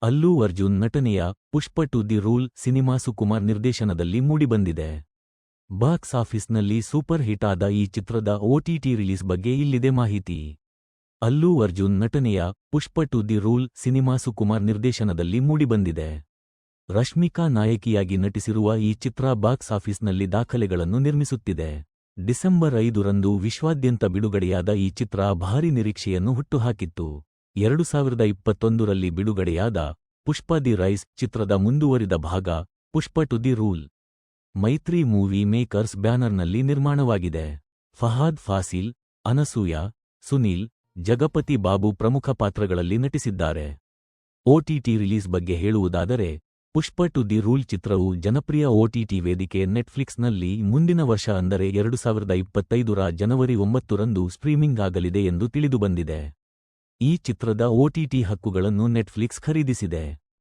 ಅಲ್ಲೂ ಅರ್ಜುನ್ ನಟನೆಯ Pushpa two the rule cinema Sukumar ನಿರ್ದೇಶನದಲ್ಲಿ ಮೂಡಿಬಂದಿದೆ. ಬಾಕ್ಸ್ ಆಫೀಸ್ನಲ್ಲಿ ಸೂಪರ್ ಹಿಟ್ ಆದ ಈ ಚಿತ್ರದ OTT ರಿಲೀಸ್ ಬಗ್ಗೆ ಇಲ್ಲಿದೆ ಮಾಹಿತಿ. ಅಲ್ಲೂ ಅರ್ಜುನ್ ನಟನೆಯ Pushpa two the rule cinema Sukumar ನಿರ್ದೇಶನದಲ್ಲಿ ಮೂಡಿಬಂದಿದೆ. ರಶ್ಮಿಕಾ ನಾಯಕಿಯಾಗಿ ನಟಿಸಿರುವ ಈ ಚಿತ್ರ ಬಾಕ್ಸ್ ಆಫೀಸ್ನಲ್ಲಿ ದಾಖಲೆಗಳನ್ನು ನಿರ್ಮಿಸುತ್ತಿದೆ. ಡಿಸೆಂಬರ್ 5ರಂದು ವಿಶ್ವಾದ್ಯಂತ ಬಿಡುಗಡೆಯಾದ ಈ ಚಿತ್ರ ಭಾರೀ ನಿರೀಕ್ಷೆಯನ್ನು ಹುಟ್ಟುಹಾಕಿತ್ತು. 2021ರಲ್ಲಿ ಬಿಡುಗಡೆಯಾದ ಪುಷ್ಪ ದಿ ರೈಸ್ ಚಿತ್ರದ ಮುಂದುವರಿದ ಭಾಗ ಪುಷ್ಪ ಟು ದಿ ರೂಲ್ ಮೈತ್ರಿ ಮೂವಿ ಮೇಕರ್ಸ್ ಬ್ಯಾನರ್ನಲ್ಲಿ ನಿರ್ಮಾಣವಾಗಿದೆ. ಫಹಾದ್ ಫಾಸಿಲ್, ಅನಸೂಯ, ಸುನೀಲ್, ಜಗಪತಿ ಬಾಬು ಪ್ರಮುಖ ಪಾತ್ರಗಳಲ್ಲಿ ನಟಿಸಿದ್ದಾರೆ. OTT ರಿಲೀಸ್ ಬಗ್ಗೆ ಹೇಳುವುದಾದರೆ, ಪುಷ್ಪ ಟು ದಿ ರೂಲ್ ಚಿತ್ರವು ಜನಪ್ರಿಯ OTT ವೇದಿಕೆ ನೆಟ್ಫ್ಲಿಕ್ಸ್ನಲ್ಲಿ ಮುಂದಿನ ವರ್ಷ ಅಂದರೆ 2025ರ ಜನವರಿ 9ರಂದು ಸ್ಟ್ರೀಮಿಂಗ್ ಆಗಲಿದೆ ಎಂದು ತಿಳಿದುಬಂದಿದೆ. ಈ ಚಿತ್ರದ OTT ಹಕ್ಕುಗಳನ್ನು ನೆಟ್ಫ್ಲಿಕ್ಸ್ ಖರೀದಿಸಿದೆ.